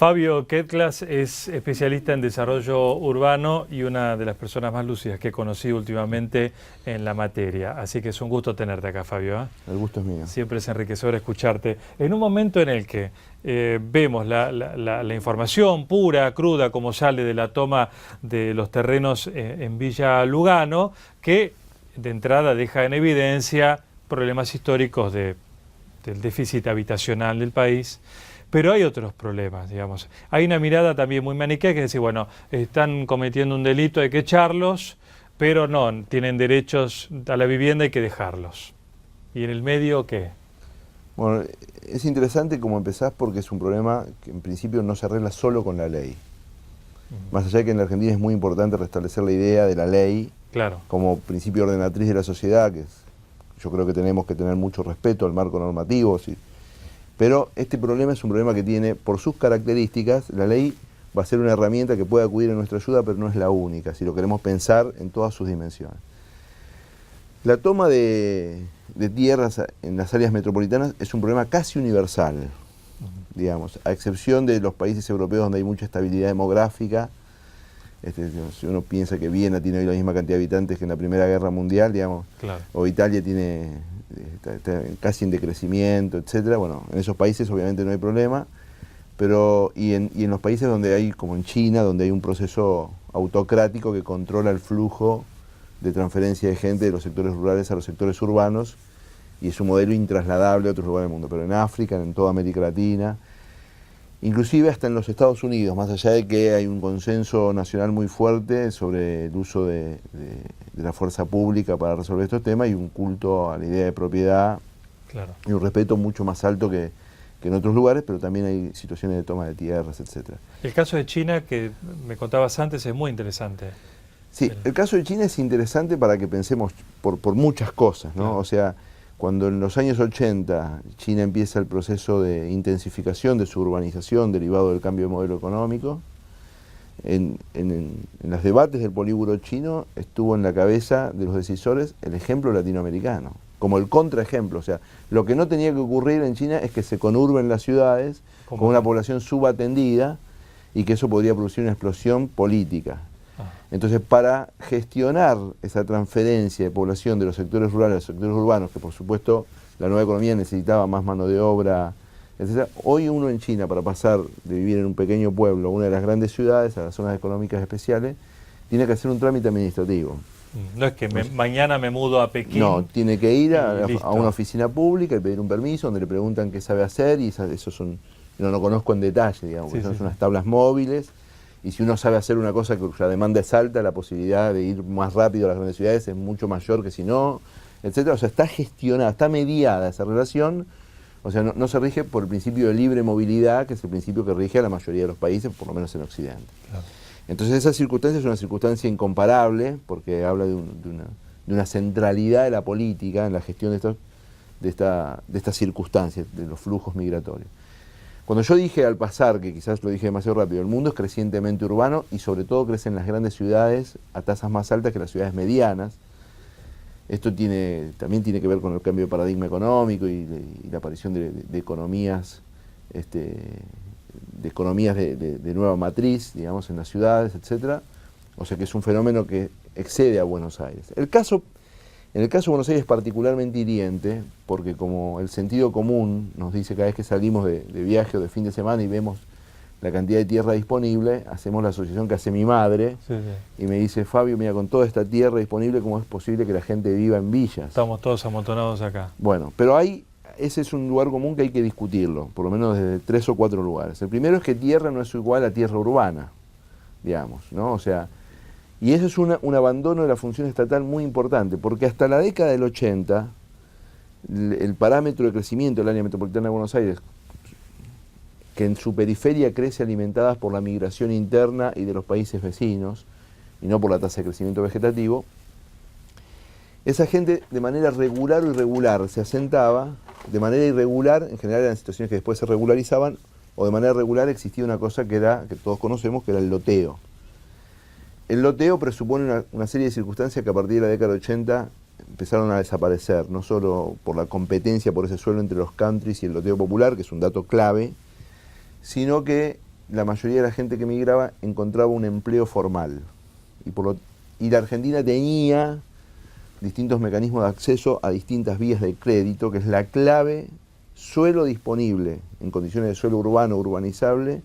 Fabio Ketglas es especialista en desarrollo urbano y una de las personas más lúcidas que he conocido últimamente en la materia. Así que es un gusto tenerte acá, Fabio, ¿eh? El gusto es mío. Siempre es enriquecedor escucharte. En un momento en el que vemos la información pura, cruda, como sale de la toma de los terrenos en Villa Lugano, que de entrada deja en evidencia problemas históricos del déficit habitacional del país. Pero hay otros problemas, digamos. Hay una mirada también muy maniquea que es decir, bueno, están cometiendo un delito, hay que echarlos, pero no, tienen derechos a la vivienda, hay que dejarlos. ¿Y en el medio qué? Bueno, es interesante cómo empezás porque es un problema que en principio no se arregla solo con la ley. Más allá de que en la Argentina es muy importante restablecer la idea de la ley como principio ordenatriz de la sociedad, yo creo que tenemos que tener mucho respeto al marco normativo, sí. Pero este problema es un problema que tiene, por sus características, la ley va a ser una herramienta que puede acudir en nuestra ayuda, pero no es la única, si lo queremos pensar en todas sus dimensiones. La toma de tierras en las áreas metropolitanas es un problema casi universal, digamos, a excepción de los países europeos donde hay mucha estabilidad demográfica. Si uno piensa que Viena tiene hoy la misma cantidad de habitantes que en la Primera Guerra Mundial, digamos, o Italia está casi en decrecimiento, etcétera. Bueno, en esos países obviamente no hay problema, pero y en los países donde hay, como en China, donde hay un proceso autocrático que controla el flujo de transferencia de gente de los sectores rurales a los sectores urbanos, y es un modelo intrasladable a otros lugares del mundo, pero en África, en toda América Latina, inclusive hasta en los Estados Unidos, más allá de que hay un consenso nacional muy fuerte sobre el uso de la fuerza pública para resolver estos temas, y un culto a la idea de propiedad y un respeto mucho más alto que en otros lugares, pero también hay situaciones de toma de tierras, etc. El caso de China, que me contabas antes, es muy interesante. Sí, el caso de China es interesante para que pensemos por muchas cosas, ¿no? O sea, cuando en los años 80 China empieza el proceso de intensificación de su urbanización derivado del cambio de modelo económico, en los debates del políbulo chino estuvo en la cabeza de los decisores el ejemplo latinoamericano, como el contraejemplo. O sea, lo que no tenía que ocurrir en China es que se conurben las ciudades con una población subatendida y que eso podría producir una explosión política. Entonces, para gestionar esa transferencia de población de los sectores rurales a los sectores urbanos, que por supuesto la nueva economía necesitaba más mano de obra, etc., hoy uno en China, para pasar de vivir en un pequeño pueblo a una de las grandes ciudades, a las zonas económicas especiales, tiene que hacer un trámite administrativo. No es que mañana me mudo a Pekín. No, tiene que ir a una oficina pública y pedir un permiso donde le preguntan qué sabe hacer, y eso son, no conozco en detalle, digamos, son unas tablas móviles. Y si uno sabe hacer una cosa que la demanda es alta, la posibilidad de ir más rápido a las grandes ciudades es mucho mayor que si no, etcétera. O sea, está gestionada, está mediada esa relación. O sea, no se rige por el principio de libre movilidad, que es el principio que rige a la mayoría de los países, por lo menos en Occidente. Entonces esa circunstancia es una circunstancia incomparable, porque habla de una centralidad de la política en la gestión de estas circunstancias, de los flujos migratorios. Cuando yo dije al pasar, que quizás lo dije demasiado rápido, el mundo es crecientemente urbano y sobre todo crece en las grandes ciudades a tasas más altas que las ciudades medianas. Esto también tiene que ver con el cambio de paradigma económico y la aparición de economías, de nueva matriz, digamos, en las ciudades, etc. O sea que es un fenómeno que excede a Buenos Aires. En el caso de Buenos Aires es particularmente hiriente, porque como el sentido común nos dice cada vez que salimos de viaje o de fin de semana y vemos la cantidad de tierra disponible, hacemos la asociación que hace mi madre, y me dice, Fabio, mira, con toda esta tierra disponible, ¿cómo es posible que la gente viva en villas? Estamos todos amontonados acá. Bueno, pero ese es un lugar común que hay que discutirlo, por lo menos desde 3 o 4 lugares. El primero es que tierra no es igual a tierra urbana, digamos, ¿no? O sea, y eso es un abandono de la función estatal muy importante, porque hasta la década del 80, el parámetro de crecimiento del área metropolitana de Buenos Aires, que en su periferia crece alimentada por la migración interna y de los países vecinos, y no por la tasa de crecimiento vegetativo, esa gente de manera regular o irregular se asentaba, de manera irregular, en general eran situaciones que después se regularizaban, o de manera regular existía una cosa que todos conocemos, que era el loteo. El loteo presupone una serie de circunstancias que a partir de la década de 80 empezaron a desaparecer, no solo por la competencia por ese suelo entre los countries y el loteo popular, que es un dato clave, sino que la mayoría de la gente que migraba encontraba un empleo formal. Y la Argentina tenía distintos mecanismos de acceso a distintas vías de crédito, que es la clave: suelo disponible en condiciones de suelo urbano, urbanizable,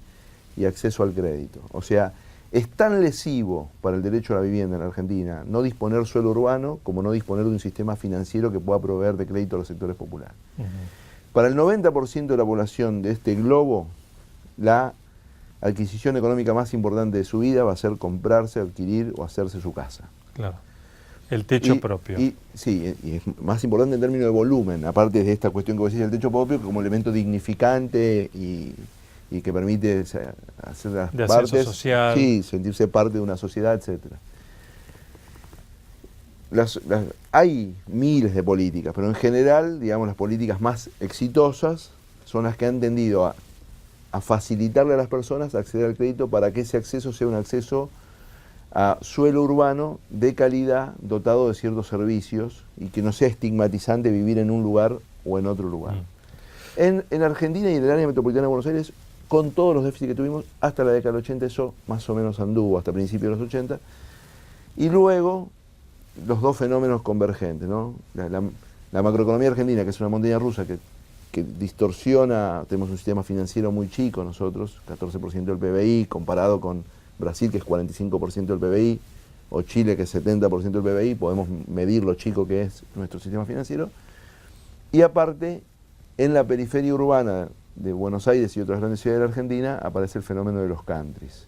y acceso al crédito. O sea, es tan lesivo para el derecho a la vivienda en la Argentina no disponer suelo urbano como no disponer de un sistema financiero que pueda proveer de crédito a los sectores populares. Para el 90% de la población de este globo, la adquisición económica más importante de su vida va a ser comprarse, adquirir o hacerse su casa. Claro. El techo propio. Sí, y es más importante en términos de volumen, aparte de esta cuestión que vos decís, el techo propio como elemento dignificante y que permite hacer las de partes, ascenso social. Sí, sentirse parte de una sociedad, etcétera. Hay miles de políticas, pero en general, digamos, las políticas más exitosas son las que han tendido a facilitarle a las personas acceder al crédito para que ese acceso sea un acceso a suelo urbano de calidad, dotado de ciertos servicios y que no sea estigmatizante vivir en un lugar o en otro lugar. En Argentina y en el área metropolitana de Buenos Aires, con todos los déficits que tuvimos, hasta la década del 80 eso más o menos anduvo, hasta principios de los 80, y luego los dos fenómenos convergentes, ¿no? La macroeconomía argentina, que es una montaña rusa que distorsiona, tenemos un sistema financiero muy chico nosotros, 14% del PBI, comparado con Brasil, que es 45% del PBI, o Chile, que es 70% del PBI, podemos medir lo chico que es nuestro sistema financiero. Y aparte, en la periferia urbana de Buenos Aires y otras grandes ciudades de la Argentina, aparece el fenómeno de los countries.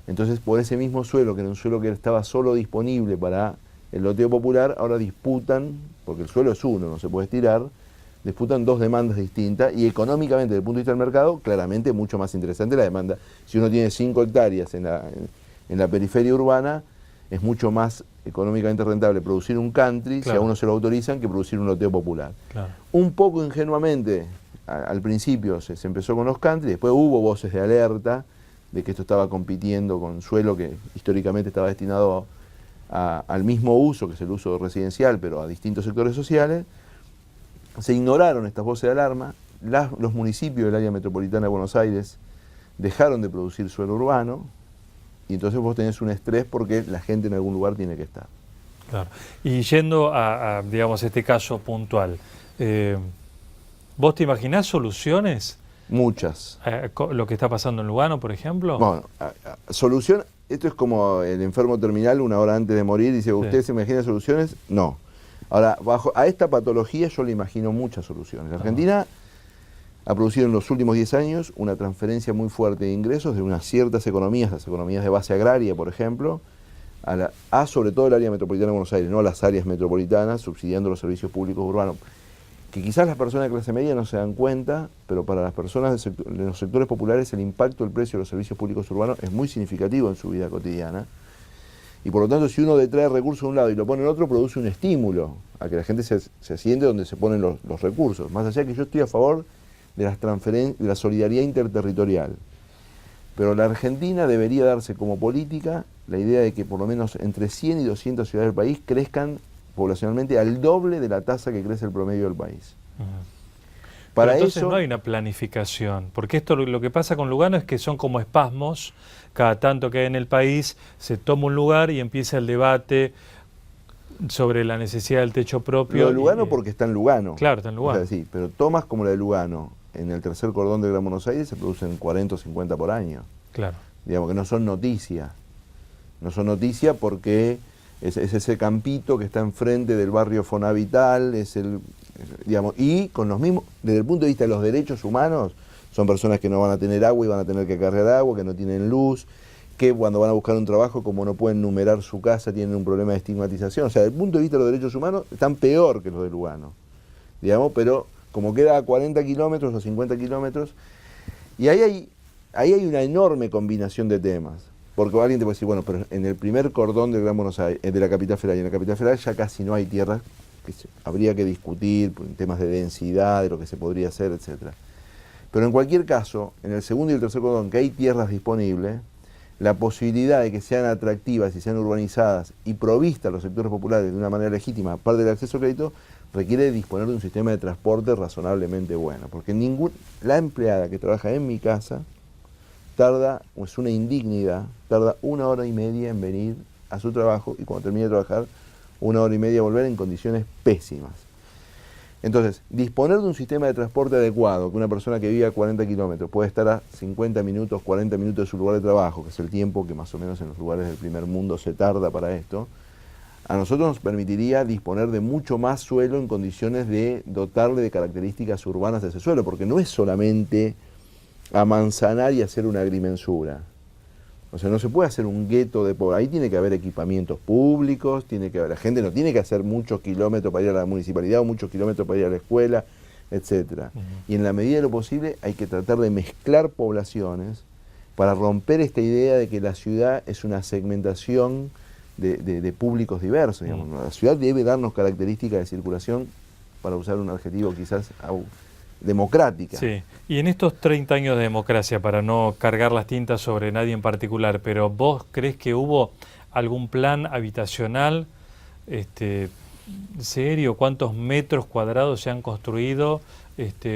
Entonces, por ese mismo suelo, que era un suelo que estaba solo disponible para el loteo popular, ahora disputan, porque el suelo es uno, no se puede estirar, disputan dos demandas distintas, y económicamente, desde el punto de vista del mercado, claramente mucho más interesante la demanda. Si uno tiene 5 hectáreas en la periferia urbana, es mucho más económicamente rentable producir un country, claro, si a uno se lo autorizan, que producir un loteo popular. Claro. Un poco ingenuamente, al principio se empezó con los country, después hubo voces de alerta de que esto estaba compitiendo con suelo que históricamente estaba destinado al mismo uso, que es el uso residencial, pero a distintos sectores sociales. Se ignoraron estas voces de alarma, los municipios del área metropolitana de Buenos Aires dejaron de producir suelo urbano, y entonces vos tenés un estrés porque la gente en algún lugar tiene que estar. Claro. Y yendo a digamos, este caso puntual, ¿vos te imaginás soluciones? Muchas. ¿Lo que está pasando en Lugano, por ejemplo? Bueno, solución, esto es como el enfermo terminal una hora antes de morir, dice, ¿usted se imagina soluciones? No. Ahora, a esta patología yo le imagino muchas soluciones. La Argentina ha producido en los últimos 10 años una transferencia muy fuerte de ingresos de unas ciertas economías, las economías de base agraria, por ejemplo, sobre todo el área metropolitana de Buenos Aires, no a las áreas metropolitanas, subsidiando los servicios públicos urbanos, que quizás las personas de clase media no se dan cuenta, pero para las personas de los sectores populares el impacto del precio de los servicios públicos urbanos es muy significativo en su vida cotidiana. Y por lo tanto, si uno detrae recursos de un lado y lo pone en otro, produce un estímulo a que la gente se asiente donde se ponen los recursos. Más allá de que yo estoy a favor de las transferencias, de la solidaridad interterritorial. Pero la Argentina debería darse como política la idea de que por lo menos entre 100 y 200 ciudades del país crezcan poblacionalmente al doble de la tasa que crece el promedio del país. Para entonces eso no hay una planificación, porque esto lo que pasa con Lugano es que son como espasmos, cada tanto que hay en el país se toma un lugar y empieza el debate sobre la necesidad del techo propio. Lo de Lugano porque está en Lugano. Claro, está en Lugano. O sea, sí, pero tomas como la de Lugano, en el tercer cordón de Gran Buenos Aires se producen 40 o 50 por año. Claro. Digamos que no son noticia. No son noticia porque es ese campito que está enfrente del barrio Fonavital, digamos, y con los mismos, desde el punto de vista de los derechos humanos, son personas que no van a tener agua y van a tener que cargar agua, que no tienen luz, que cuando van a buscar un trabajo, como no pueden numerar su casa, tienen un problema de estigmatización. O sea, desde el punto de vista de los derechos humanos, están peor que los de Lugano, digamos, pero como queda a 40 kilómetros o 50 kilómetros, y ahí hay una enorme combinación de temas. Porque alguien te puede decir, bueno, pero en el primer cordón del Gran Buenos Aires, de la capital federal, y en la capital federal ya casi no hay tierras, que habría que discutir temas de densidad, de lo que se podría hacer, etc. Pero en cualquier caso, en el segundo y el tercer cordón, que hay tierras disponibles, la posibilidad de que sean atractivas y sean urbanizadas y provistas a los sectores populares de una manera legítima, aparte del acceso a crédito, requiere disponer de un sistema de transporte razonablemente bueno. Porque la empleada que trabaja en mi casa es una indignidad, tarda 1 hora y media en venir a su trabajo y cuando termine de trabajar, 1 hora y media volver en condiciones pésimas. Entonces, disponer de un sistema de transporte adecuado, que una persona que vive a 40 kilómetros puede estar a 50 minutos, 40 minutos de su lugar de trabajo, que es el tiempo que más o menos en los lugares del primer mundo se tarda para esto, a nosotros nos permitiría disponer de mucho más suelo en condiciones de dotarle de características urbanas de ese suelo, porque no es solamente amanzanar y hacer una agrimensura. O sea, no se puede hacer un gueto de pobreza. Ahí tiene que haber equipamientos públicos, la gente no tiene que hacer muchos kilómetros para ir a la municipalidad o muchos kilómetros para ir a la escuela, etcétera. Y en la medida de lo posible hay que tratar de mezclar poblaciones para romper esta idea de que la ciudad es una segmentación de públicos diversos. Digamos. La ciudad debe darnos características de circulación, para usar un adjetivo quizás democrática. Sí, y en estos 30 años de democracia, para no cargar las tintas sobre nadie en particular, pero ¿vos crees que hubo algún plan habitacional serio? ¿Cuántos metros cuadrados se han construido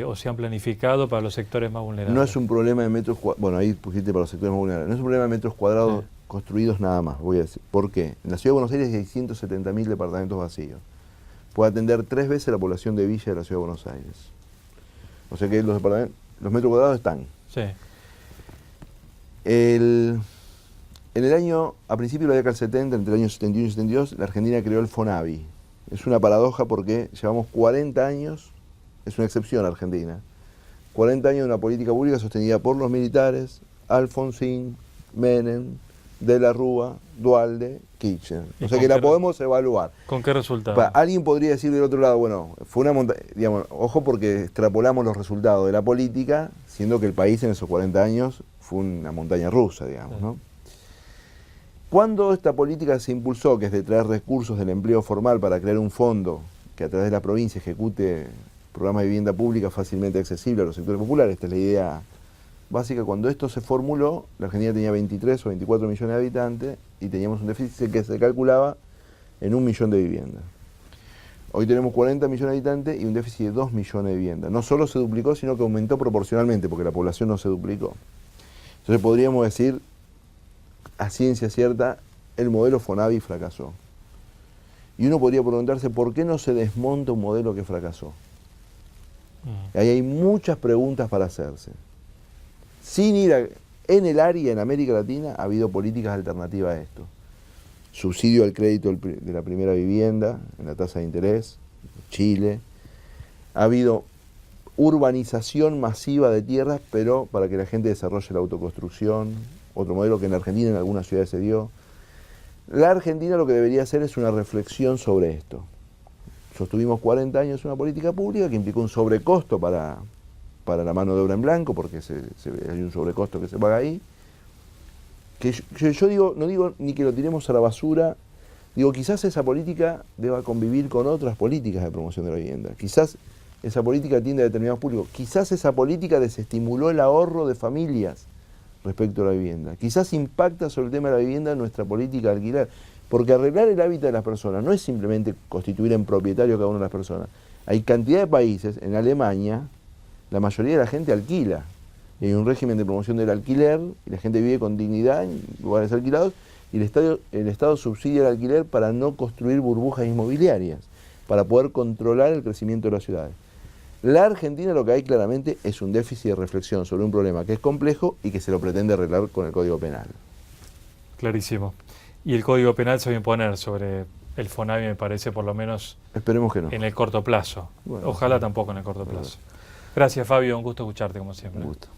o se han planificado para los sectores más vulnerables? No es un problema de metros cuadrados, bueno, ahí pusiste para los sectores más vulnerables, no es un problema de metros cuadrados construidos nada más, voy a decir. ¿Por qué? En la Ciudad de Buenos Aires hay 170.000 departamentos vacíos. Puede atender 3 veces la población de Villa de la Ciudad de Buenos Aires. O sea que los metros cuadrados están. Sí. A principios de la década del 70, entre el año 71 y 72, la Argentina creó el FONAVI. Es una paradoja porque llevamos 40 años, es una excepción Argentina, 40 años de una política pública sostenida por los militares, Alfonsín, Menem, De la Rúa, Duhalde, Kirchner. O sea que la podemos evaluar. ¿Con qué resultado? Alguien podría decir del otro lado, bueno, fue una montaña, digamos, ojo porque extrapolamos los resultados de la política, siendo que el país en esos 40 años fue una montaña rusa, digamos, ¿no? Cuando esta política se impulsó, que es de traer recursos del empleo formal para crear un fondo que a través de la provincia ejecute programas de vivienda pública fácilmente accesible a los sectores populares, esta es la idea básica. Cuando esto se formuló, la Argentina tenía 23 o 24 millones de habitantes y teníamos un déficit que se calculaba en 1 millón de viviendas. Hoy tenemos 40 millones de habitantes y un déficit de 2 millones de viviendas. No solo se duplicó, sino que aumentó proporcionalmente, porque la población no se duplicó. Entonces podríamos decir, a ciencia cierta, el modelo FONAVI fracasó. Y uno podría preguntarse, ¿por qué no se desmonta un modelo que fracasó? Ahí hay muchas preguntas para hacerse. En el área, en América Latina, ha habido políticas alternativas a esto. Subsidio al crédito de la primera vivienda, en la tasa de interés, Chile. Ha habido urbanización masiva de tierras, pero para que la gente desarrolle la autoconstrucción, otro modelo que en Argentina en algunas ciudades se dio. La Argentina lo que debería hacer es una reflexión sobre esto. Sostuvimos 40 años una política pública que implicó un sobrecosto para la mano de obra en blanco, porque hay un sobrecosto que se paga ahí. Que yo digo, no digo ni que lo tiremos a la basura, digo, quizás esa política deba convivir con otras políticas de promoción de la vivienda. Quizás esa política atiende a determinados públicos. Quizás esa política desestimuló el ahorro de familias respecto a la vivienda. Quizás impacta sobre el tema de la vivienda nuestra política de alquiler. Porque arreglar el hábitat de las personas no es simplemente constituir en propietario a cada una de las personas. Hay cantidad de países, en Alemania, la mayoría de la gente alquila. Y hay un régimen de promoción del alquiler, y la gente vive con dignidad en lugares alquilados, y el Estado subsidia el alquiler para no construir burbujas inmobiliarias, para poder controlar el crecimiento de las ciudades. La Argentina lo que hay claramente es un déficit de reflexión sobre un problema que es complejo y que se lo pretende arreglar con el Código Penal. Clarísimo. Y el Código Penal se va a imponer sobre el FONAVI, me parece, por lo menos. Esperemos que no. En el corto plazo. Bueno, ojalá tampoco en el corto plazo. Gracias, Fabio. Un gusto escucharte, como siempre. Un gusto.